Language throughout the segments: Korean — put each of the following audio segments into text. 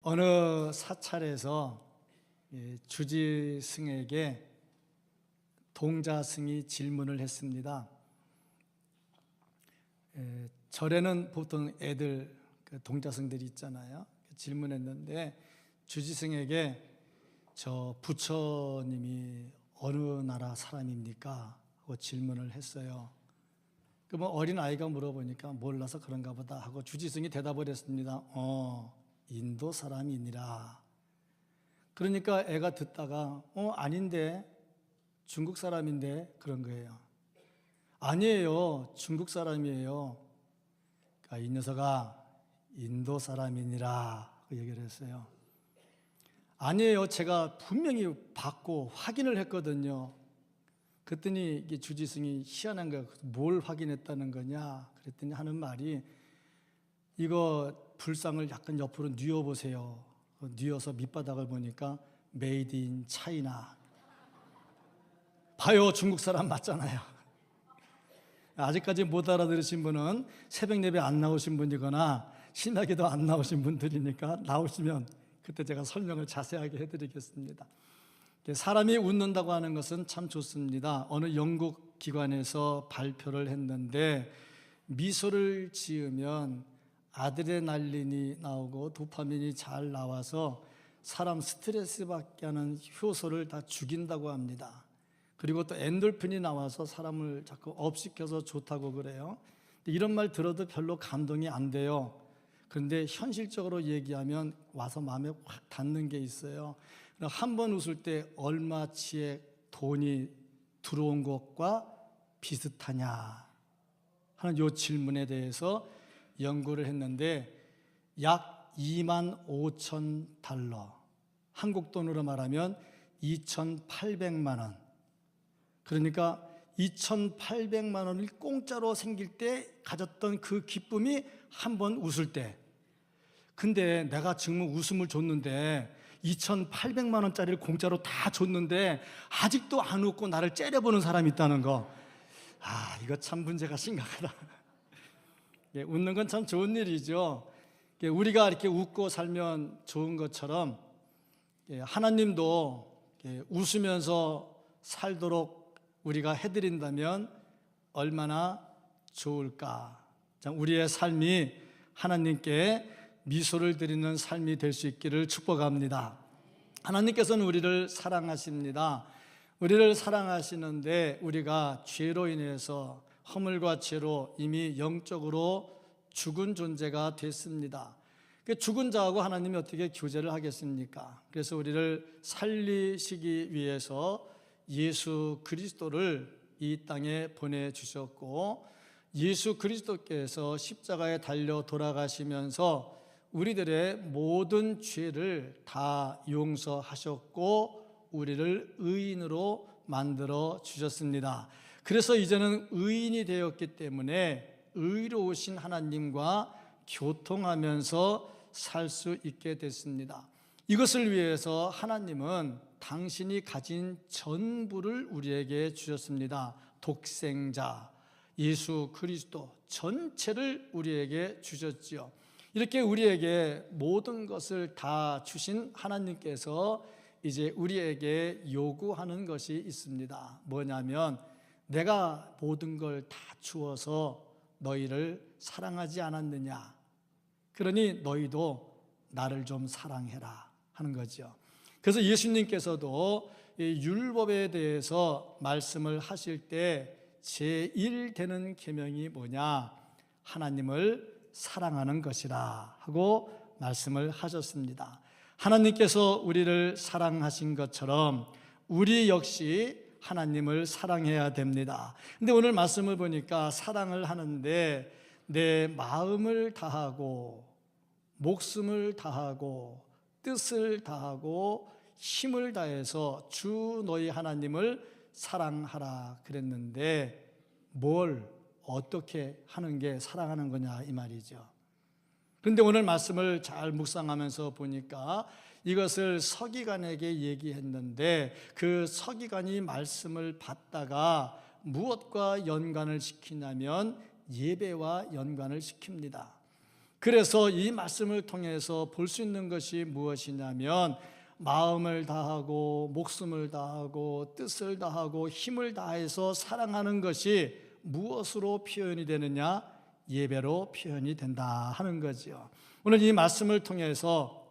어느 사찰에서 주지스에게 동자승이 질문을 했습니다. 절에는 보통 애들 동자승들이 있잖아요. 질문했는데 주지스에게 저 부처님이 어느 나라 사람입니까? 하고 질문을 했어요. 그러면 어린 아이가 물어보니까 몰라서 그런가 보다 하고 주지승이 대답을 했습니다. 인도 사람이니라. 그러니까 애가 듣다가 아닌데 중국 사람인데 그런 거예요. 아니에요, 중국 사람이에요. 그러니까 이 녀석아 인도 사람이니라 그 얘기를 했어요. 아니에요, 제가 분명히 받고 확인을 했거든요. 그랬더니 주지승이 희한한 거야. 뭘 확인했다는 거냐 그랬더니 하는 말이, 이거 불상을 약간 옆으로 뉘어보세요. 뉘어서 밑바닥을 보니까 메이드 인 차이나. 봐요, 중국 사람 맞잖아요. 아직까지 못 알아들으신 분은 새벽 예배 안 나오신 분이거나 신학에도 안 나오신 분들이니까 나오시면 그때 제가 설명을 자세하게 해드리겠습니다. 사람이 웃는다고 하는 것은 참 좋습니다. 어느 영국 기관에서 발표를 했는데 미소를 지으면 아드레날린이 나오고 도파민이 잘 나와서 사람 스트레스 받게 하는 효소를 다 죽인다고 합니다. 그리고 또 엔돌핀이 나와서 사람을 자꾸 업시켜서 좋다고 그래요. 이런 말 들어도 별로 감동이 안 돼요. 그런데 현실적으로 얘기하면 와서 마음에 확 닿는 게 있어요. 한 번 웃을 때 얼마치의 돈이 들어온 것과 비슷하냐 하는 이 질문에 대해서 연구를 했는데 약 25,000달러, 한국 돈으로 말하면 2,800만 원. 그러니까 2,800만 원이 공짜로 생길 때 가졌던 그 기쁨이 한 번 웃을 때. 근데 내가 정말 웃음을 줬는데 2,800만 원짜리를 공짜로 다 줬는데 아직도 안 웃고 나를 째려보는 사람이 있다는 거. 이거 참 문제가 심각하다. 웃는 건 참 좋은 일이죠. 우리가 이렇게 웃고 살면 좋은 것처럼 하나님도 웃으면서 살도록 우리가 해드린다면 얼마나 좋을까. 우리의 삶이 하나님께 미소를 드리는 삶이 될 수 있기를 축복합니다. 하나님께서는 우리를 사랑하십니다. 우리를 사랑하시는데 우리가 죄로 인해서, 허물과 죄로 이미 영적으로 죽은 존재가 됐습니다. 죽은 자하고 하나님이 어떻게 교제를 하겠습니까? 그래서 우리를 살리시기 위해서 예수 그리스도를 이 땅에 보내주셨고, 예수 그리스도께서 십자가에 달려 돌아가시면서 우리들의 모든 죄를 다 용서하셨고 우리를 의인으로 만들어 주셨습니다. 그래서 이제는 의인이 되었기 때문에 의로우신 하나님과 교통하면서 살 수 있게 됐습니다. 이것을 위해서 하나님은 당신이 가진 전부를 우리에게 주셨습니다. 독생자 예수 그리스도 전체를 우리에게 주셨지요. 이렇게 우리에게 모든 것을 다 주신 하나님께서 이제 우리에게 요구하는 것이 있습니다. 뭐냐면, 내가 모든 걸 다 주어서 너희를 사랑하지 않았느냐, 그러니 너희도 나를 좀 사랑해라 하는 거죠. 그래서 예수님께서도 이 율법에 대해서 말씀을 하실 때 제1 되는 계명이 뭐냐, 하나님을 사랑하는 것이라 하고 말씀을 하셨습니다. 하나님께서 우리를 사랑하신 것처럼 우리 역시 하나님을 사랑해야 됩니다. 근데 오늘 말씀을 보니까 사랑을 하는데 내 마음을 다하고 목숨을 다하고 뜻을 다하고 힘을 다해서 주 너희 하나님을 사랑하라 그랬는데, 뭘 어떻게 하는 게 사랑하는 거냐 이 말이죠. 그런데 오늘 말씀을 잘 묵상하면서 보니까 이것을 서기관에게 얘기했는데 그 서기관이 말씀을 받다가 무엇과 연관을 시키냐면 예배와 연관을 시킵니다. 그래서 이 말씀을 통해서 볼 수 있는 것이 무엇이냐면 마음을 다하고 목숨을 다하고 뜻을 다하고 힘을 다해서 사랑하는 것이 무엇으로 표현이 되느냐? 예배로 표현이 된다 하는 거죠. 오늘 이 말씀을 통해서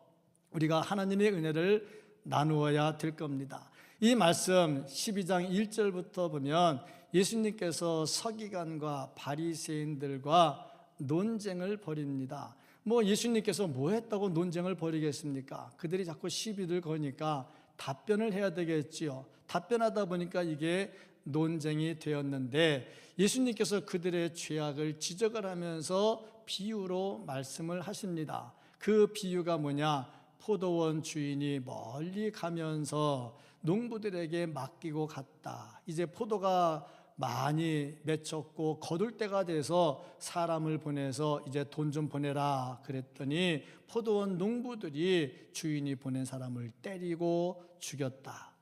우리가 하나님의 은혜를 나누어야 될 겁니다. 이 말씀 12장 1절부터 보면 예수님께서 서기관과 바리새인들과 논쟁을 벌입니다. 예수님께서 뭐 했다고 논쟁을 벌이겠습니까? 그들이 자꾸 시비를 거니까 답변을 해야 되겠지요. 답변하다 보니까 이게 논쟁이 되었는데 예수님께서 그들의 죄악을 지적을 하면서 비유로 말씀을 하십니다. 그 비유가 뭐냐? 포도원 주인이 멀리 가면서 농부들에게 맡기고 갔다. 이제 포도가 많이 맺혔고 거둘 때가 돼서 사람을 보내서 이제 돈 좀 보내라 그랬더니 포도원 농부들이 주인이 보낸 사람을 때리고 죽였다.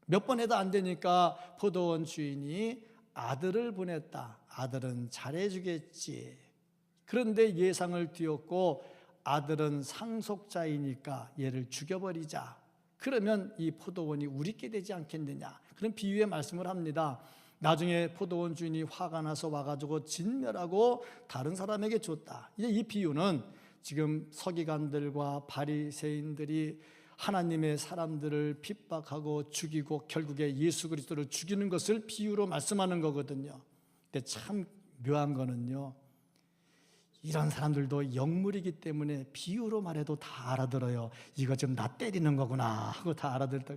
몇 번 해도 안 되니까 포도원 주인이 아들을 보냈다. 아들은 잘해주겠지. 그런데 예상을 뒤엎고 아들은 상속자이니까 얘를 죽여버리자. 그러면 이 포도원이 우리께 되지 않겠느냐. 그런 비유의 말씀을 합니다. 나중에 포도원 주인이 화가 나서 와가지고 진멸하고 다른 사람에게 줬다. 이제 이 비유는 지금 서기관들과 바리새인들이 하나님의 사람들을 핍박하고 죽이고 결국에 예수 그리스도를 죽이는 것을 비유로 말씀하는 거거든요. 근데 참 묘한 거는요, 이런 사람들도 영물이기 때문에 비유로 말해도 다 알아들어요. 이거 지금 나 때리는 거구나 하고 다 알아들다.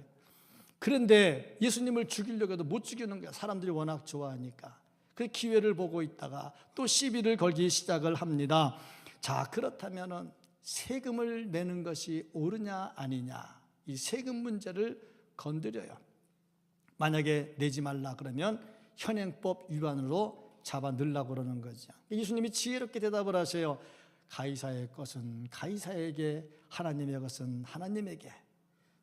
그런데 예수님을 죽이려고 해도 못 죽이는 거야. 사람들이 워낙 좋아하니까. 그 기회를 보고 있다가 또 시비를 걸기 시작을 합니다. 자, 그렇다면은 세금을 내는 것이 옳으냐 아니냐, 이 세금 문제를 건드려요. 만약에 내지 말라 그러면 현행법 위반으로 잡아 넣으려고 그러는 거죠. 예수님이 지혜롭게 대답을 하세요. 가이사의 것은 가이사에게, 하나님의 것은 하나님에게.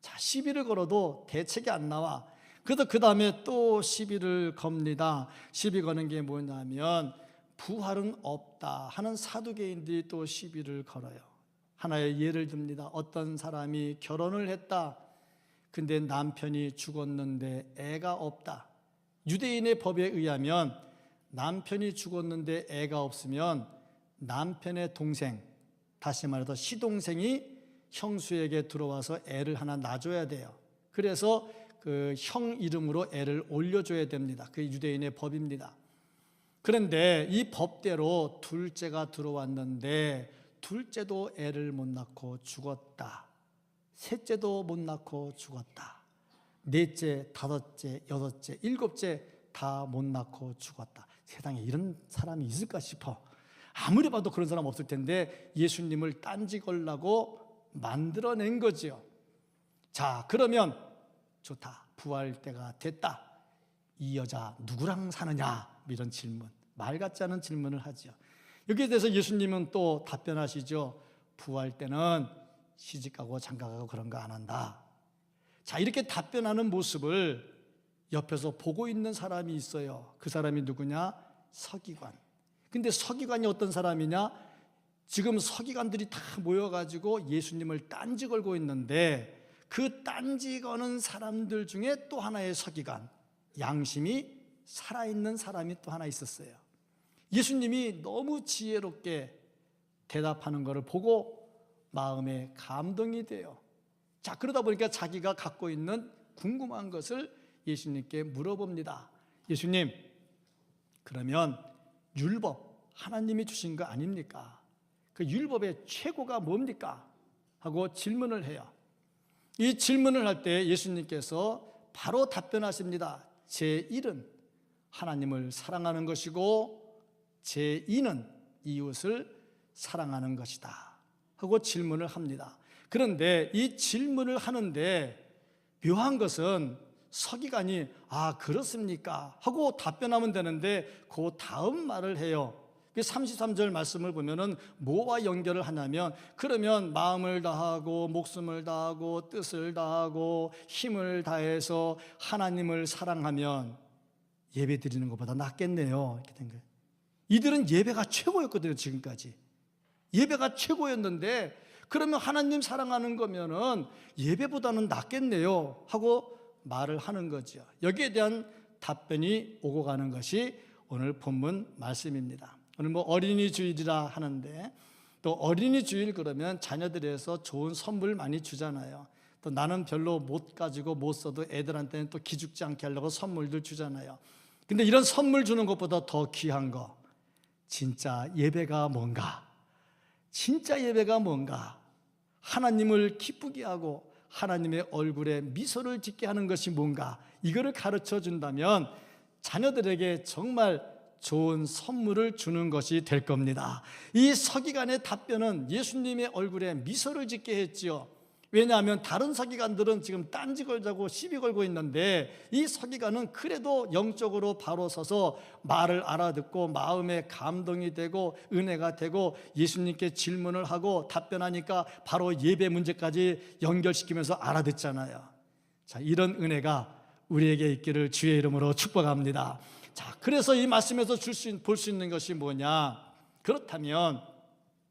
자, 시비를 걸어도 대책이 안 나와. 그래도 그 다음에 또 시비를 겁니다. 시비 거는 게 뭐냐면 부활은 없다 하는 사두개인들이 또 시비를 걸어요. 하나의 예를 듭니다. 어떤 사람이 결혼을 했다. 근데 남편이 죽었는데 애가 없다. 유대인의 법에 의하면 남편이 죽었는데 애가 없으면 남편의 동생, 다시 말해서 시동생이 형수에게 들어와서 애를 하나 낳아줘야 돼요. 그래서 그 형 이름으로 애를 올려줘야 됩니다. 그게 유대인의 법입니다. 그런데 이 법대로 둘째가 들어왔는데 둘째도 애를 못 낳고 죽었다. 셋째도 못 낳고 죽었다. 넷째, 다섯째, 여섯째, 일곱째 다 못 낳고 죽었다. 세상에 이런 사람이 있을까 싶어. 아무리 봐도 그런 사람 없을 텐데 예수님을 딴지 걸라고 만들어낸 거지요. 자, 그러면 좋다. 부활 때가 됐다. 이 여자 누구랑 사느냐? 이런 질문, 말 같지 않은 질문을 하죠. 여기에 대해서 예수님은 또 답변하시죠. 부활 때는 시집가고 장가가고 그런 거 안 한다. 자, 이렇게 답변하는 모습을 옆에서 보고 있는 사람이 있어요. 그 사람이 누구냐? 서기관. 근데 서기관이 어떤 사람이냐? 지금 서기관들이 다 모여가지고 예수님을 딴지 걸고 있는데 그 딴지 거는 사람들 중에 또 하나의 서기관, 양심이 살아있는 사람이 또 하나 있었어요. 예수님이 너무 지혜롭게 대답하는 것을 보고 마음에 감동이 돼요. 자, 그러다 보니까 자기가 갖고 있는 궁금한 것을 예수님께 물어봅니다. 예수님, 그러면 율법, 하나님이 주신 거 아닙니까? 그 율법의 최고가 뭡니까? 하고 질문을 해요. 이 질문을 할 때 예수님께서 바로 답변하십니다. 제1은 하나님을 사랑하는 것이고 제2는 이웃을 사랑하는 것이다 하고 질문을 합니다. 그런데 이 질문을 하는데 묘한 것은 서기관이 그렇습니까? 하고 답변하면 되는데 그 다음 말을 해요. 33절 말씀을 보면은 뭐와 연결을 하냐면, 그러면 마음을 다하고 목숨을 다하고 뜻을 다하고 힘을 다해서 하나님을 사랑하면 예배 드리는 것보다 낫겠네요. 이렇게 된 거예요. 이들은 예배가 최고였거든요, 지금까지. 예배가 최고였는데 그러면 하나님 사랑하는 거면은 예배보다는 낫겠네요 하고 말을 하는 거죠. 여기에 대한 답변이 오고 가는 것이 오늘 본문 말씀입니다. 오늘 어린이 주일이라 하는데 또 어린이 주일 그러면 자녀들에서 좋은 선물 많이 주잖아요. 또 나는 별로 못 가지고 못 써도 애들한테는 또 기죽지 않게 하려고 선물들 주잖아요. 근데 이런 선물 주는 것보다 더 귀한 거, 진짜 예배가 뭔가, 진짜 예배가 뭔가, 하나님을 기쁘게 하고 하나님의 얼굴에 미소를 짓게 하는 것이 뭔가, 이거를 가르쳐 준다면 자녀들에게 정말 좋은 선물을 주는 것이 될 겁니다. 이 서기관의 답변은 예수님의 얼굴에 미소를 짓게 했지요. 왜냐하면 다른 서기관들은 지금 딴지 걸자고 시비 걸고 있는데 이 서기관은 그래도 영적으로 바로 서서 말을 알아듣고 마음에 감동이 되고 은혜가 되고 예수님께 질문을 하고 답변하니까 바로 예배 문제까지 연결시키면서 알아듣잖아요. 자, 이런 은혜가 우리에게 있기를 주의 이름으로 축복합니다. 자, 그래서 이 말씀에서 볼 수 있는 것이 뭐냐? 그렇다면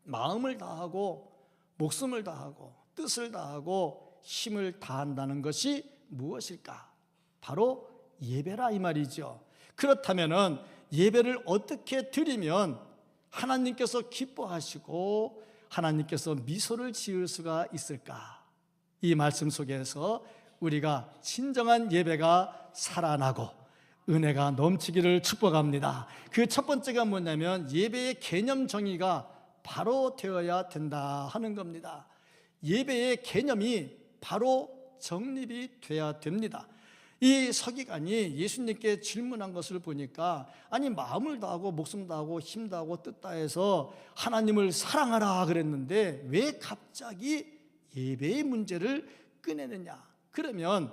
마음을 다하고 목숨을 다하고 뜻을 다하고 힘을 다한다는 것이 무엇일까? 바로 예배라 이 말이죠. 그렇다면 예배를 어떻게 드리면 하나님께서 기뻐하시고 하나님께서 미소를 지을 수가 있을까? 이 말씀 속에서 우리가 진정한 예배가 살아나고 은혜가 넘치기를 축복합니다. 그 첫 번째가 뭐냐면 예배의 개념 정의가 바로 되어야 된다 하는 겁니다. 예배의 개념이 바로 정립이 돼야 됩니다. 이 서기관이 예수님께 질문한 것을 보니까 아니 마음을 다하고 목숨 다하고 힘 다하고 뜻 다해서 하나님을 사랑하라 그랬는데 왜 갑자기 예배의 문제를 꺼내느냐? 그러면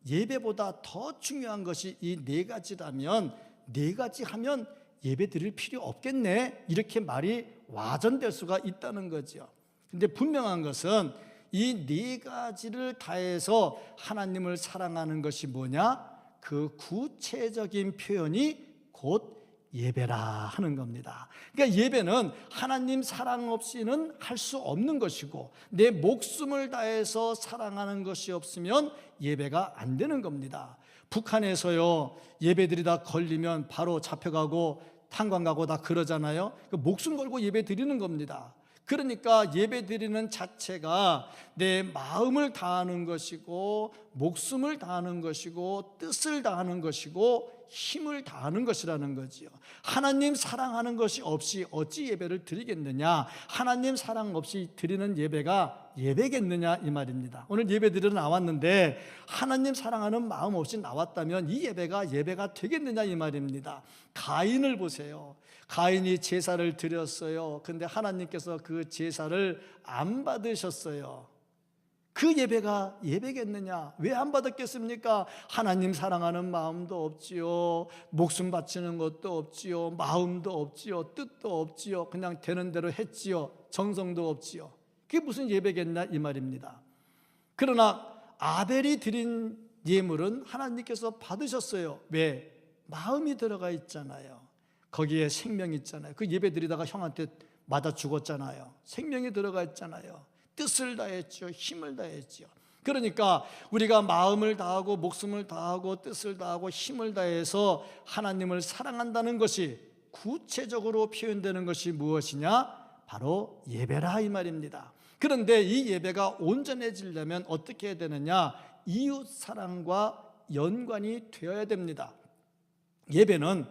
예배보다 더 중요한 것이 이 네 가지라면 네 가지 하면 예배 드릴 필요 없겠네, 이렇게 말이 와전될 수가 있다는 거죠. 근데 분명한 것은 이 네 가지를 다해서 하나님을 사랑하는 것이 뭐냐? 그 구체적인 표현이 곧 예배라 하는 겁니다. 그러니까 예배는 하나님 사랑 없이는 할 수 없는 것이고 내 목숨을 다해서 사랑하는 것이 없으면 예배가 안 되는 겁니다. 북한에서요, 예배드리다 걸리면 바로 잡혀가고 탄광 가고 다 그러잖아요. 목숨 걸고 예배 드리는 겁니다. 그러니까 예배 드리는 자체가 내 마음을 다하는 것이고 목숨을 다하는 것이고 뜻을 다하는 것이고 힘을 다하는 것이라는 거지요. 하나님 사랑하는 것이 없이 어찌 예배를 드리겠느냐? 하나님 사랑 없이 드리는 예배가 예배겠느냐 이 말입니다. 오늘 예배 드리러 나왔는데 하나님 사랑하는 마음 없이 나왔다면 이 예배가 되겠느냐 이 말입니다. 가인을 보세요. 가인이 제사를 드렸어요. 근데 하나님께서 그 제사를 안 받으셨어요. 그 예배가 예배겠느냐? 왜 안 받았겠습니까? 하나님 사랑하는 마음도 없지요, 목숨 바치는 것도 없지요, 마음도 없지요, 뜻도 없지요, 그냥 되는 대로 했지요, 정성도 없지요. 그게 무슨 예배겠냐 이 말입니다. 그러나 아벨이 드린 예물은 하나님께서 받으셨어요. 왜? 마음이 들어가 있잖아요. 거기에 생명이 있잖아요. 그 예배 드리다가 형한테 맞아 죽었잖아요. 생명이 들어가 있잖아요. 뜻을 다했죠, 힘을 다했죠. 그러니까 우리가 마음을 다하고 목숨을 다하고 뜻을 다하고 힘을 다해서 하나님을 사랑한다는 것이 구체적으로 표현되는 것이 무엇이냐? 바로 예배라 이 말입니다. 그런데 이 예배가 온전해지려면 어떻게 해야 되느냐? 이웃 사랑과 연관이 되어야 됩니다. 예배는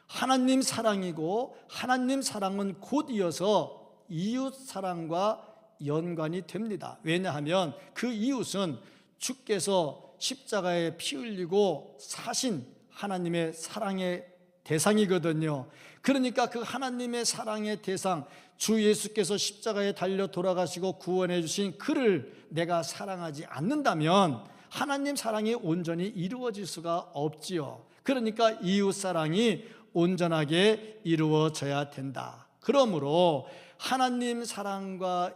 하나님 사랑이고 하나님 사랑은 곧 이어서 이웃 사랑과 연관이 됩니다. 왜냐하면 그 이웃은 주께서 십자가에 피 흘리고 사신 하나님의 사랑의 대상이거든요. 그러니까 그 하나님의 사랑의 대상, 주 예수께서 십자가에 달려 돌아가시고 구원해 주신 그를 내가 사랑하지 않는다면 하나님 사랑이 온전히 이루어질 수가 없지요. 그러니까 이웃 사랑이 온전하게 이루어져야 된다. 그러므로 하나님 사랑과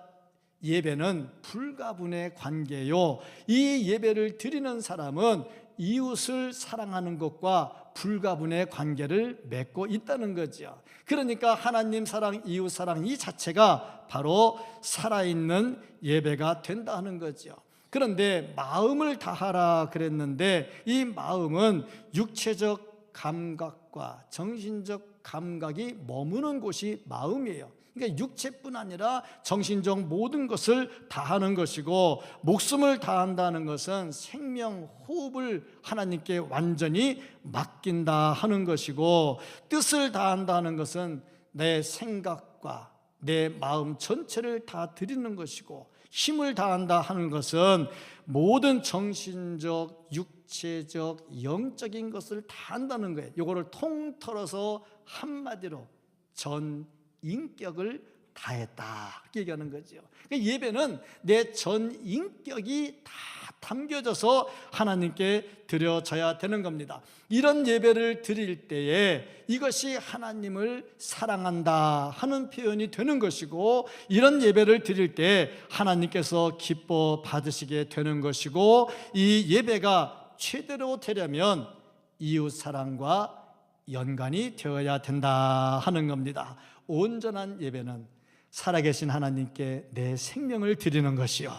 예배는 불가분의 관계요, 이 예배를 드리는 사람은 이웃을 사랑하는 것과 불가분의 관계를 맺고 있다는 거죠. 그러니까 하나님 사랑, 이웃 사랑 이 자체가 바로 살아있는 예배가 된다 하는 거죠. 그런데 마음을 다하라 그랬는데 이 마음은 육체적 감각과 정신적 감각이 머무는 곳이 마음이에요. 그러니까 육체뿐 아니라 정신적 모든 것을 다하는 것이고, 목숨을 다한다는 것은 생명 호흡을 하나님께 완전히 맡긴다 하는 것이고, 뜻을 다한다는 것은 내 생각과 내 마음 전체를 다 드리는 것이고, 힘을 다한다 하는 것은 모든 정신적, 육체적, 영적인 것을 다 한다는 거예요. 이거를 통틀어서 한마디로 전 인격을 다했다 이렇게 얘기하는 거죠. 그러니까 예배는 내 전 인격이 다 담겨져서 하나님께 드려져야 되는 겁니다. 이런 예배를 드릴 때에 이것이 하나님을 사랑한다 하는 표현이 되는 것이고, 이런 예배를 드릴 때 하나님께서 기뻐 받으시게 되는 것이고, 이 예배가 최대로 되려면 이웃 사랑과 연관이 되어야 된다 하는 겁니다. 온전한 예배는 살아계신 하나님께 내 생명을 드리는 것이요,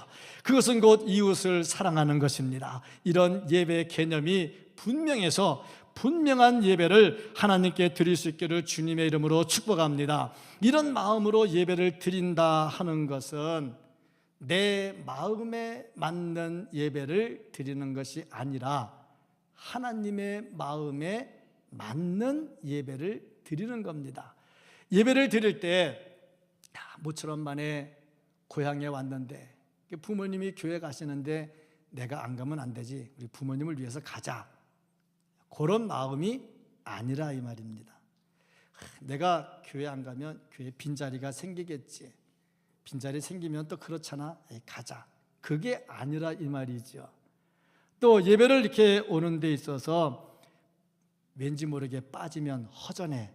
그것은 곧 이웃을 사랑하는 것입니다. 이런 예배 개념이 분명해서 분명한 예배를 하나님께 드릴 수 있기를 주님의 이름으로 축복합니다. 이런 마음으로 예배를 드린다 하는 것은 내 마음에 맞는 예배를 드리는 것이 아니라 하나님의 마음에 맞는 예배를 드리는 겁니다. 예배를 드릴 때 모처럼 만에 고향에 왔는데 부모님이 교회 가시는데 내가 안 가면 안 되지, 우리 부모님을 위해서 가자, 그런 마음이 아니라 이 말입니다. 내가 교회 안 가면 교회 빈자리가 생기겠지, 빈자리 생기면 또 그렇잖아, 가자, 그게 아니라 이 말이죠. 또 예배를 이렇게 오는 데 있어서 왠지 모르게 빠지면 허전해서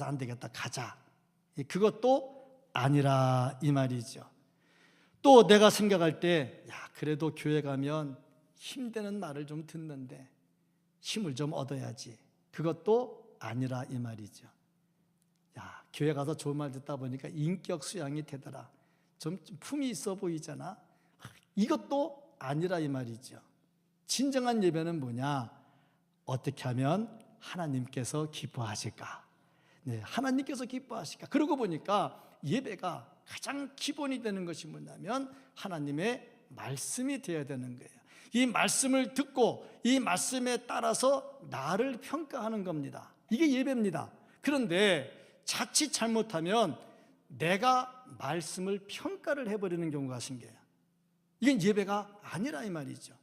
안 되겠다, 가자, 그것도 아니라 이 말이죠. 또 내가 생각할 때 그래도 교회 가면 힘드는 말을 좀 듣는데 힘을 좀 얻어야지, 그것도 아니라 이 말이죠. 교회 가서 좋은 말 듣다 보니까 인격 수양이 되더라, 좀 품이 있어 보이잖아, 이것도 아니라 이 말이죠. 진정한 예배는 뭐냐? 어떻게 하면 하나님께서 기뻐하실까? 하나님께서 기뻐하실까? 그러고 보니까 예배가 가장 기본이 되는 것이 뭐냐면 하나님의 말씀이 되어야 되는 거예요. 이 말씀을 듣고 이 말씀에 따라서 나를 평가하는 겁니다. 이게 예배입니다. 그런데 자칫 잘못하면 내가 말씀을 평가를 해버리는 경우가 생겨요. 이건 예배가 아니라 이 말이죠.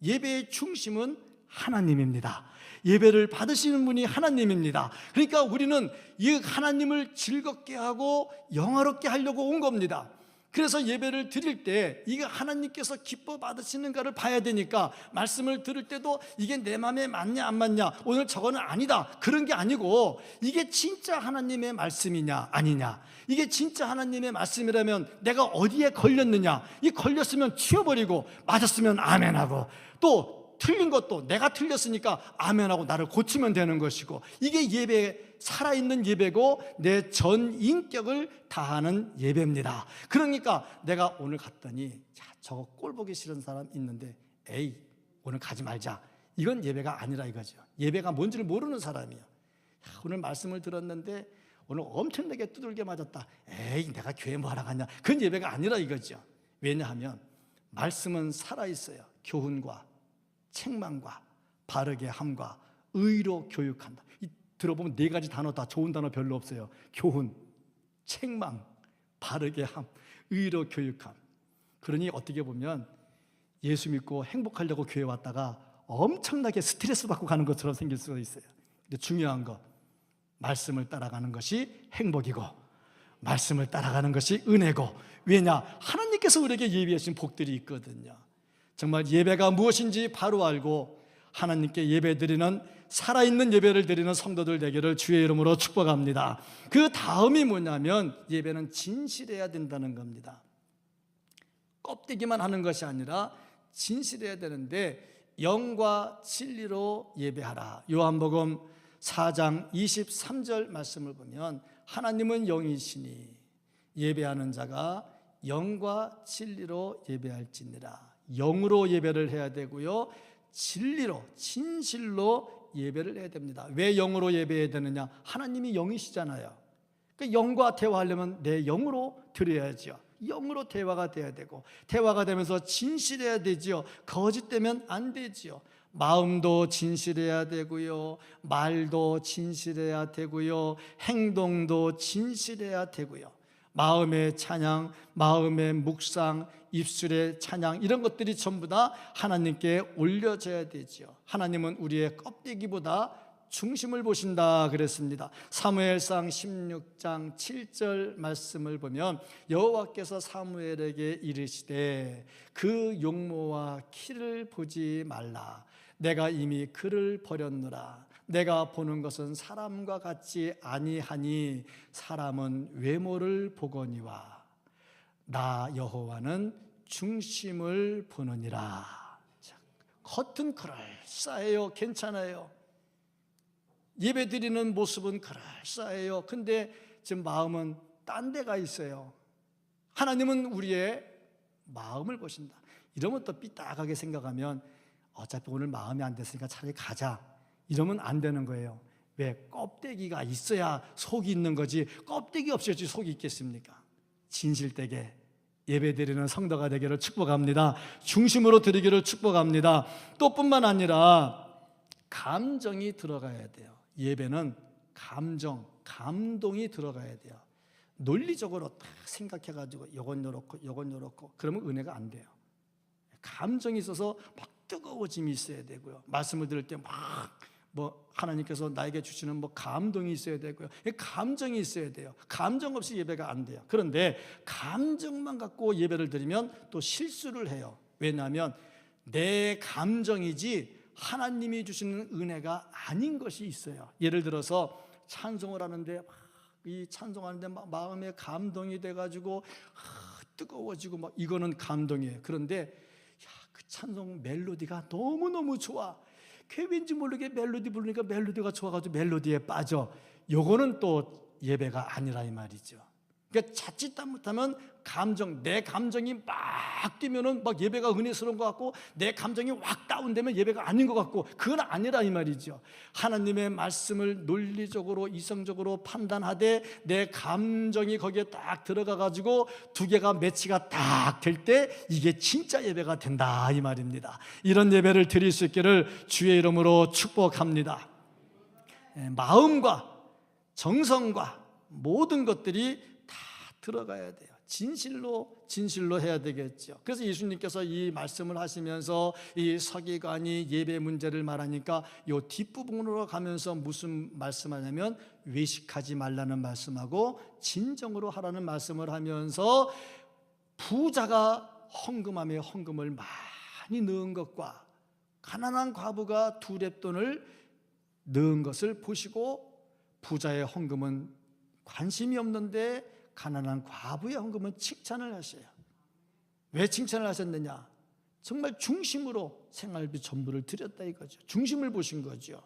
예배의 중심은 하나님입니다. 예배를 받으시는 분이 하나님입니다. 그러니까 우리는 이 하나님을 즐겁게 하고 영화롭게 하려고 온 겁니다. 그래서 예배를 드릴 때 이게 하나님께서 기뻐 받으시는가를 봐야 되니까 말씀을 들을 때도 이게 내 마음에 맞냐 안 맞냐, 오늘 저거는 아니다, 그런 게 아니고 이게 진짜 하나님의 말씀이냐 아니냐, 이게 진짜 하나님의 말씀이라면 내가 어디에 걸렸느냐, 이 걸렸으면 치워버리고 맞았으면 아멘하고, 또 틀린 것도 내가 틀렸으니까 아멘하고 나를 고치면 되는 것이고, 이게 예배, 살아있는 예배고 내 전 인격을 다하는 예배입니다. 그러니까 내가 오늘 갔더니 저거 꼴 보기 싫은 사람 있는데 에이 오늘 가지 말자, 이건 예배가 아니라 이거죠. 예배가 뭔지를 모르는 사람이에요. 오늘 말씀을 들었는데 오늘 엄청나게 두들겨 맞았다, 에이 내가 교회 뭐 하러 갔냐, 그건 예배가 아니라 이거죠. 왜냐하면 말씀은 살아있어요. 교훈과 책망과 바르게 함과 의로 교육한다. 들어보면 네 가지 단어 다 좋은 단어 별로 없어요. 교훈, 책망, 바르게 함, 의로 교육함. 그러니 어떻게 보면 예수 믿고 행복하려고 교회 왔다가 엄청나게 스트레스 받고 가는 것처럼 생길 수가 있어요. 근데 중요한 거, 말씀을 따라가는 것이 행복이고 말씀을 따라가는 것이 은혜고, 왜냐? 하나님께서 우리에게 예비하신 복들이 있거든요. 정말 예배가 무엇인지 바로 알고 하나님께 예배드리는, 살아있는 예배를 드리는 성도들 되기를 주의 이름으로 축복합니다. 그 다음이 뭐냐면 예배는 진실해야 된다는 겁니다. 껍데기만 하는 것이 아니라 진실해야 되는데, 영과 진리로 예배하라. 요한복음 4장 23절 말씀을 보면 하나님은 영이시니 예배하는 자가 영과 진리로 예배할지니라. 영으로 예배를 해야 되고요, 진리로, 진실로 예배를 해야 됩니다. 왜 영으로 예배해야 되느냐? 하나님이 영이시잖아요. 그러니까 영과 대화하려면 내 영으로 드려야죠. 영으로 대화가 돼야 되고, 대화가 되면서 진실해야 되지요. 거짓되면 안 되지요. 마음도 진실해야 되고요, 말도 진실해야 되고요, 행동도 진실해야 되고요. 마음의 찬양, 마음의 묵상, 입술의 찬양, 이런 것들이 전부 다 하나님께 올려져야 되지요. 하나님은 우리의 껍데기보다 중심을 보신다 그랬습니다. 사무엘상 16장 7절 말씀을 보면 여호와께서 사무엘에게 이르시되 그 용모와 키를 보지 말라. 내가 이미 그를 버렸노라. 내가 보는 것은 사람과 같지 아니하니 사람은 외모를 보거니와 나 여호와는 중심을 보느니라. 겉은 그럴싸해요. 괜찮아요. 예배드리는 모습은 그럴싸해요. 근데 지금 마음은 딴 데가 있어요. 하나님은 우리의 마음을 보신다. 이러면 또 삐딱하게 생각하면 어차피 오늘 마음이 안 됐으니까 차라리 가자, 이러면 안 되는 거예요. 왜? 껍데기가 있어야 속이 있는 거지, 껍데기 없이 속이 있겠습니까? 진실되게 예배드리는 성도가 되기를 축복합니다. 중심으로 드리기를 축복합니다. 또 뿐만 아니라 감정이 들어가야 돼요. 예배는 감동이 들어가야 돼요. 논리적으로 딱 생각해가지고 요건 요렇고 요건 요렇고 그러면 은혜가 안 돼요. 감정이 있어서 막 뜨거워짐이 있어야 되고요, 말씀을 들을 때 막 하나님께서 나에게 주시는 감동이 있어야 되고요, 감정이 있어야 돼요. 감정 없이 예배가 안 돼요. 그런데 감정만 갖고 예배를 드리면 또 실수를 해요. 왜냐하면 내 감정이지 하나님이 주시는 은혜가 아닌 것이 있어요. 예를 들어서 찬송을 하는데 이 찬송하는데 마음에 감동이 돼가지고 뜨거워지고 이거는 감동이에요. 그런데 그 찬송 멜로디가 너무너무 좋아. 그게 왠지 모르게 멜로디 부르니까 멜로디가 좋아가지고 멜로디에 빠져. 요거는 또 예배가 아니라 이 말이죠. 그러니까 자칫 잘못하면 내 감정이 막 뛰면은 예배가 은혜스러운 것 같고, 내 감정이 확 다운되면 예배가 아닌 것 같고, 그건 아니라 이 말이죠. 하나님의 말씀을 논리적으로 이성적으로 판단하되 내 감정이 거기에 딱 들어가가지고 두 개가 매치가 딱 될 때 이게 진짜 예배가 된다 이 말입니다. 이런 예배를 드릴 수 있기를 주의 이름으로 축복합니다. 마음과 정성과 모든 것들이 다 들어가야 돼요. 진실로 해야 되겠죠. 그래서 예수님께서 이 말씀을 하시면서 이 서기관이 예배 문제를 말하니까 이 뒷부분으로 가면서 무슨 말씀하냐면 외식하지 말라는 말씀하고 진정으로 하라는 말씀을 하면서 부자가 헌금함에 헌금을 많이 넣은 것과 가난한 과부가 2렙돈을 넣은 것을 보시고 부자의 헌금은 관심이 없는데 가난한 과부의 헌금은 칭찬을 하셔요. 왜 칭찬을 하셨느냐? 정말 중심으로 생활비 전부를 드렸다 이거죠. 중심을 보신 거죠.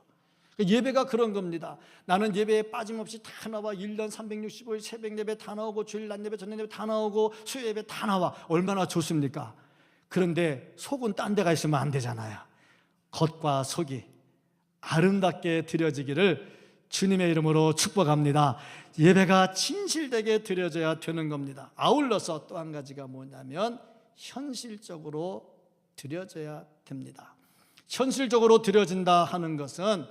예배가 그런 겁니다. 나는 예배에 빠짐없이 다 나와. 1년 365일 새벽 예배 다 나오고 주일 낮 예배 저녁 예배 다 나오고 수요 예배 다 나와. 얼마나 좋습니까? 그런데 속은 딴 데가 있으면 안 되잖아요. 겉과 속이 아름답게 드려지기를 주님의 이름으로 축복합니다. 예배가 진실되게 드려져야 되는 겁니다. 아울러서 또 한 가지가 뭐냐면 현실적으로 드려져야 됩니다. 현실적으로 드려진다 하는 것은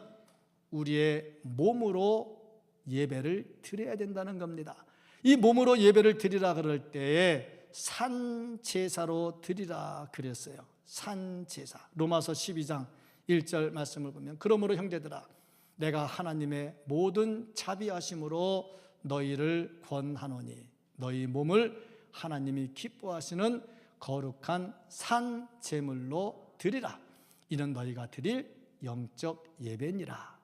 우리의 몸으로 예배를 드려야 된다는 겁니다. 이 몸으로 예배를 드리라 그럴 때에 산제사로 드리라 그랬어요. 산제사. 로마서 12장 1절 말씀을 보면 그러므로 형제들아 내가 하나님의 모든 자비하심으로 너희를 권하노니 너희 몸을 하나님이 기뻐하시는 거룩한 산 제물로 드리라. 이는 너희가 드릴 영적 예배니라.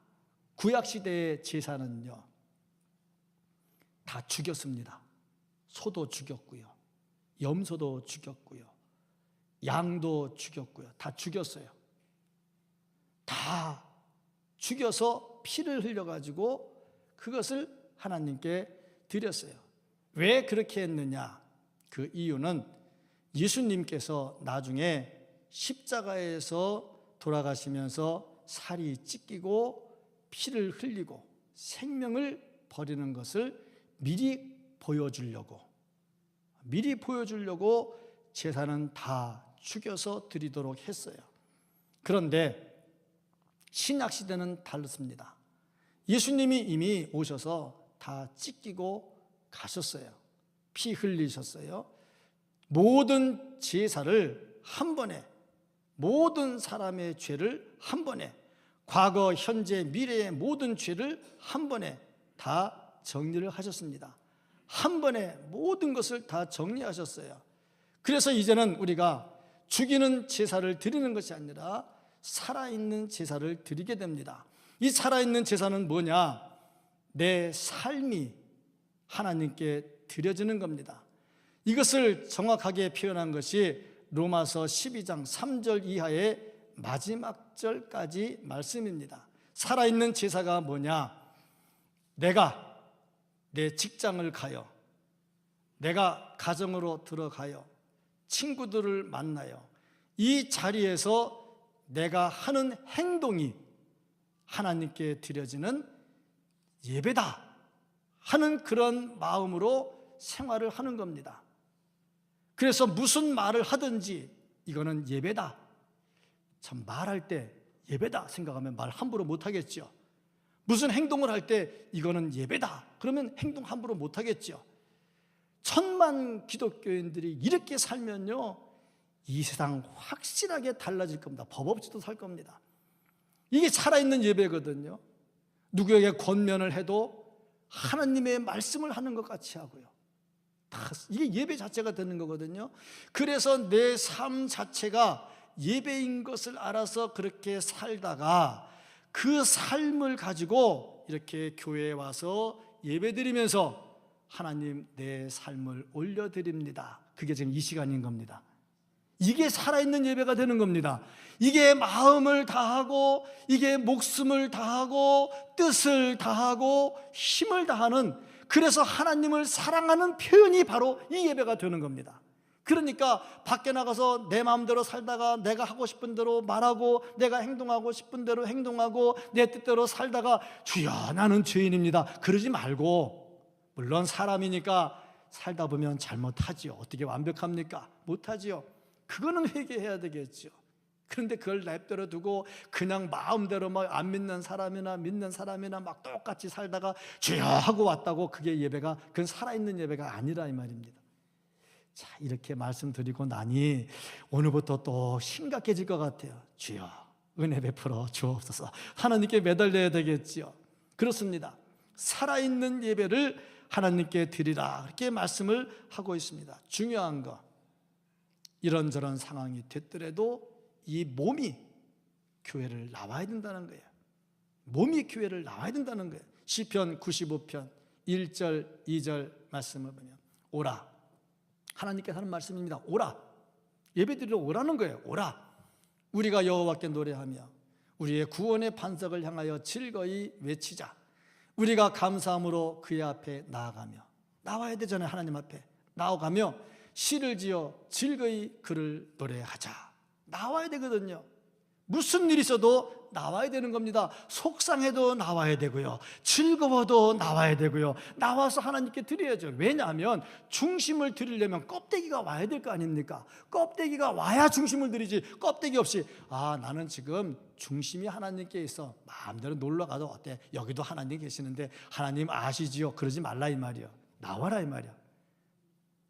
구약시대의 제사는요 다 죽였습니다. 소도 죽였고요, 염소도 죽였고요, 양도 죽였고요, 다 죽였어요. 다 죽여서 피를 흘려가지고 그것을 하나님께 드렸어요. 왜 그렇게 했느냐? 그 이유는 예수님께서 나중에 십자가에서 돌아가시면서 살이 찢기고 피를 흘리고 생명을 버리는 것을 미리 보여주려고 제사는 다 죽여서 드리도록 했어요. 그런데 신약시대는 다릅니다. 예수님이 이미 오셔서 다 찢기고 가셨어요. 피 흘리셨어요. 모든 제사를 한 번에, 모든 사람의 죄를 한 번에, 과거, 현재, 미래의 모든 죄를 한 번에 다 정리를 하셨습니다. 한 번에 모든 것을 다 정리하셨어요. 그래서 이제는 우리가 죽이는 제사를 드리는 것이 아니라 살아있는 제사를 드리게 됩니다. 이 살아있는 제사는 뭐냐? 내 삶이 하나님께 드려지는 겁니다. 이것을 정확하게 표현한 것이 로마서 12장 3절 이하의 마지막 절까지 말씀입니다. 살아있는 제사가 뭐냐? 내가 내 직장을 가요, 내가 가정으로 들어가요, 친구들을 만나요. 이 자리에서 내가 하는 행동이 하나님께 드려지는 예배다 하는 그런 마음으로 생활을 하는 겁니다. 그래서 무슨 말을 하든지 이거는 예배다. 참, 말할 때 예배다 생각하면 말 함부로 못하겠죠. 무슨 행동을 할 때 이거는 예배다 그러면 행동 함부로 못하겠죠. 천만 기독교인들이 이렇게 살면요, 이 세상 확실하게 달라질 겁니다. 법 없이도 살 겁니다. 이게 살아있는 예배거든요. 누구에게 권면을 해도 하나님의 말씀을 하는 것 같이 하고요. 다 이게 예배 자체가 되는 거거든요. 그래서 내 삶 자체가 예배인 것을 알아서 그렇게 살다가 그 삶을 가지고 이렇게 교회에 와서 예배드리면서 하나님, 내 삶을 올려드립니다. 그게 지금 이 시간인 겁니다. 이게 살아있는 예배가 되는 겁니다. 이게 마음을 다하고, 이게 목숨을 다하고, 뜻을 다하고, 힘을 다하는, 그래서 하나님을 사랑하는 표현이 바로 이 예배가 되는 겁니다. 그러니까 밖에 나가서 내 마음대로 살다가 내가 하고 싶은 대로 말하고 내가 행동하고 싶은 대로 행동하고 내 뜻대로 살다가 주여 나는 죄인입니다 그러지 말고, 물론 사람이니까 살다 보면 잘못하지요. 어떻게 완벽합니까? 못하지요. 그거는 회개해야 되겠죠. 그런데 그걸 냅둬 두고 그냥 마음대로 막 안 믿는 사람이나 믿는 사람이나 막 똑같이 살다가 주여 하고 왔다고 그게 예배가, 그건 살아있는 예배가 아니라 이 말입니다. 자, 이렇게 말씀드리고 나니 오늘부터 또 심각해질 것 같아요. 주여 은혜 베풀어 주옵소서. 하나님께 매달려야 되겠지요. 그렇습니다. 살아있는 예배를 하나님께 드리라 그렇게 말씀을 하고 있습니다. 중요한 거, 이런저런 상황이 됐더라도 이 몸이 교회를 나와야 된다는 거예요. 몸이 교회를 나와야 된다는 거예요. 시편 95편 1절 2절 말씀을 보면 오라, 하나님께서 하는 말씀입니다. 오라, 예배드리러 오라는 거예요. 오라, 우리가 여호와께 노래하며 우리의 구원의 반석을 향하여 즐거이 외치자. 우리가 감사함으로 그의 앞에 나아가며, 나와야 되잖아요. 하나님 앞에 나아가며 시를 지어 즐거이 그를 노래하자. 나와야 되거든요. 무슨 일이 있어도 나와야 되는 겁니다. 속상해도 나와야 되고요, 즐거워도 나와야 되고요, 나와서 하나님께 드려야죠. 왜냐하면 중심을 드리려면 껍데기가 와야 될 거 아닙니까? 껍데기가 와야 중심을 드리지, 껍데기 없이 나는 지금 중심이 하나님께 있어, 마음대로 놀러 가도 어때? 여기도 하나님 계시는데 하나님 아시지요? 그러지 말라 이 말이요. 나와라 이 말이야.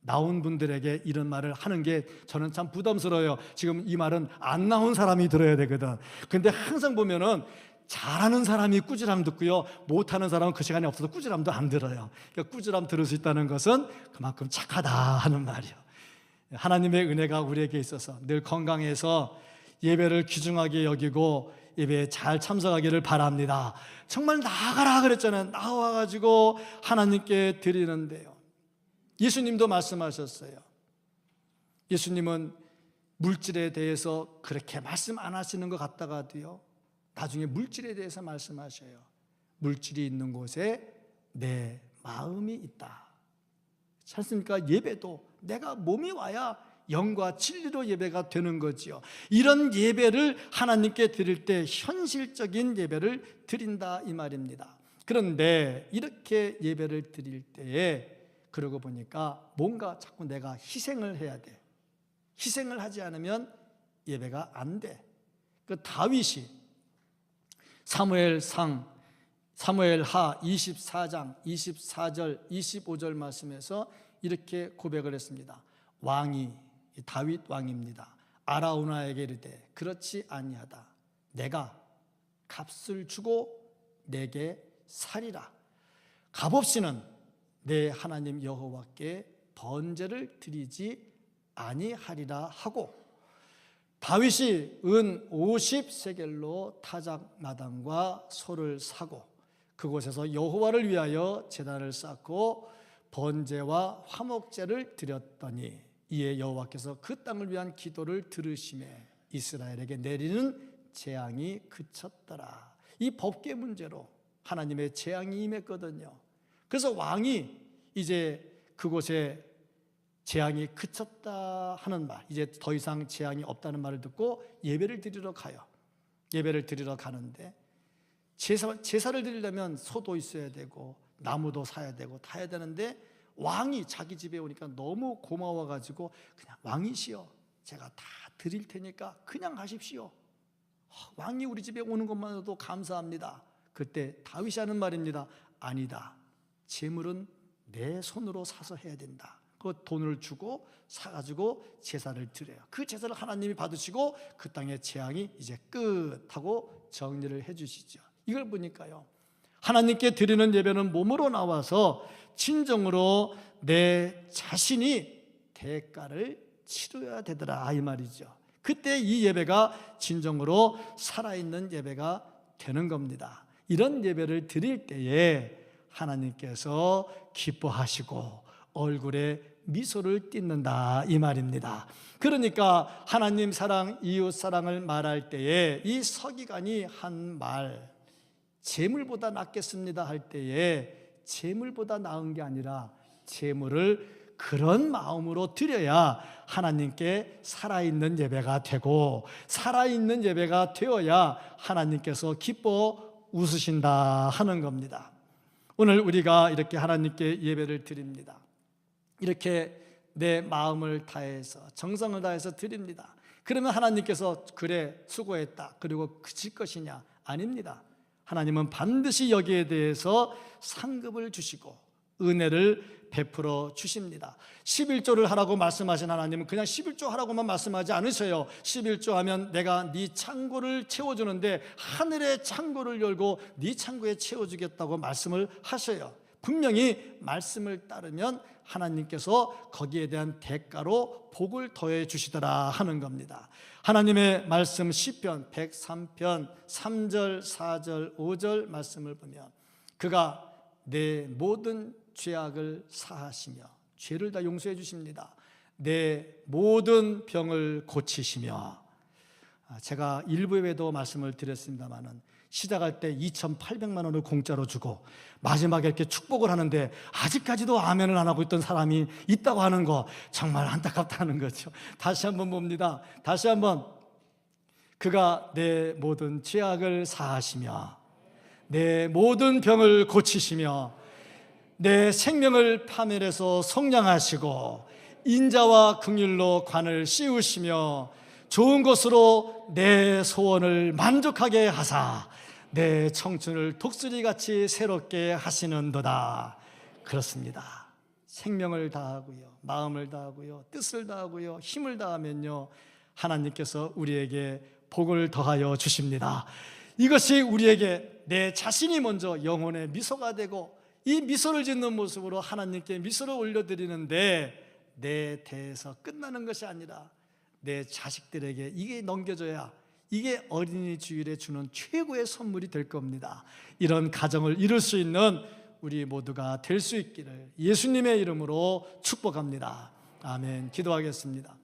나온 분들에게 이런 말을 하는 게 저는 참 부담스러워요. 지금 이 말은 안 나온 사람이 들어야 되거든. 근데 항상 보면은 잘하는 사람이 꾸지람 듣고요, 못하는 사람은 그 시간이 없어서 꾸지람도 안 들어요. 그러니까 꾸지람 들을 수 있다는 것은 그만큼 착하다 하는 말이에요. 하나님의 은혜가 우리에게 있어서 늘 건강해서 예배를 귀중하게 여기고 예배에 잘 참석하기를 바랍니다. 정말 나가라 그랬잖아요. 나와가지고 하나님께 드리는데요, 예수님도 말씀하셨어요. 예수님은 물질에 대해서 그렇게 말씀 안 하시는 것 같다가도요, 나중에 물질에 대해서 말씀하셔요. 물질이 있는 곳에 내 마음이 있다. 그렇지 않습니까? 예배도 내가 몸이 와야 영과 진리로 예배가 되는 거지요. 이런 예배를 하나님께 드릴 때 현실적인 예배를 드린다 이 말입니다. 그런데 이렇게 예배를 드릴 때에 그러고 보니까 뭔가 자꾸 내가 희생을 해야 돼. 희생을 하지 않으면 예배가 안 돼. 그 다윗이 사무엘하 24장 24절 25절 말씀에서 이렇게 고백을 했습니다. 왕이 다윗 왕입니다. 아라우나에게 이르되 그렇지 아니하다. 내가 값을 주고 내게 살이라. 값없이는 내 하나님 여호와께 번제를 드리지 아니하리라 하고, 다윗이 은 50세겔로 타작마당과 소를 사고 그곳에서 여호와를 위하여 제단을 쌓고 번제와 화목제를 드렸더니 이에 여호와께서 그 땅을 위한 기도를 들으시매 이스라엘에게 내리는 재앙이 그쳤더라. 이 법계 문제로 하나님의 재앙이 임했거든요. 그래서 왕이 이제 그곳에 재앙이 그쳤다 하는 말, 이제 더 이상 재앙이 없다는 말을 듣고 예배를 드리러 가요. 예배를 드리러 가는데 제사를 드리려면 소도 있어야 되고 나무도 사야 되고 다 해야 되는데, 왕이 자기 집에 오니까 너무 고마워가지고 그냥 왕이시여 제가 다 드릴 테니까 그냥 가십시오. 왕이 우리 집에 오는 것만으로도 감사합니다. 그때 다윗이 하는 말입니다. 아니다. 재물은 내 손으로 사서 해야 된다. 그 돈을 주고 사가지고 제사를 드려요. 그 제사를 하나님이 받으시고 그 땅의 재앙이 이제 끝하고 정리를 해주시죠. 이걸 보니까요, 하나님께 드리는 예배는 몸으로 나와서 진정으로 내 자신이 대가를 치러야 되더라 이 말이죠. 그때 이 예배가 진정으로 살아있는 예배가 되는 겁니다. 이런 예배를 드릴 때에 하나님께서 기뻐하시고 얼굴에 미소를 띠는다 이 말입니다. 그러니까 하나님 사랑, 이웃 사랑을 말할 때에 이 서기관이 한 말, 재물보다 낫겠습니다 할 때에 재물보다 나은 게 아니라 재물을 그런 마음으로 드려야 하나님께 살아있는 예배가 되고, 살아있는 예배가 되어야 하나님께서 기뻐 웃으신다 하는 겁니다. 오늘 우리가 이렇게 하나님께 예배를 드립니다. 이렇게 내 마음을 다해서 정성을 다해서 드립니다. 그러면 하나님께서 그래 수고했다 그리고 그칠 것이냐? 아닙니다. 하나님은 반드시 여기에 대해서 상급을 주시고 은혜를 베풀어 주십니다. 11조를 하라고 말씀하신 하나님은 그냥 11조 하라고만 말씀하지 않으셔요. 11조 하면 내가 네 창고를 채워주는데 하늘의 창고를 열고 네 창고에 채워주겠다고 말씀을 하셔요. 분명히 말씀을 따르면 하나님께서 거기에 대한 대가로 복을 더해 주시더라 하는 겁니다. 하나님의 말씀 시편 103편 3절 4절 5절 말씀을 보면 그가 내 모든 죄악을 사하시며 죄를 다 용서해 주십니다. 내 모든 병을 고치시며, 제가 일부에도 말씀을 드렸습니다마는 시작할 때 2,800만 원을 공짜로 주고 마지막에 이렇게 축복을 하는데 아직까지도 아멘을 안 하고 있던 사람이 있다고 하는 거 정말 안타깝다는 거죠. 다시 한번 봅니다. 다시 한번. 그가 내 모든 죄악을 사하시며 내 모든 병을 고치시며 내 생명을 파멸해서 속량하시고 인자와 긍휼로 관을 씌우시며 좋은 것으로 내 소원을 만족하게 하사 내 청춘을 독수리같이 새롭게 하시는도다. 그렇습니다. 생명을 다하고요, 마음을 다하고요, 뜻을 다하고요, 힘을 다하면요 하나님께서 우리에게 복을 더하여 주십니다. 이것이 우리에게 내 자신이 먼저 영혼의 미소가 되고 이 미소를 짓는 모습으로 하나님께 미소를 올려드리는데 내 대에서 끝나는 것이 아니라 내 자식들에게 이게 넘겨줘야 이게 어린이 주일에 주는 최고의 선물이 될 겁니다. 이런 가정을 이룰 수 있는 우리 모두가 될 수 있기를 예수님의 이름으로 축복합니다. 아멘. 기도하겠습니다.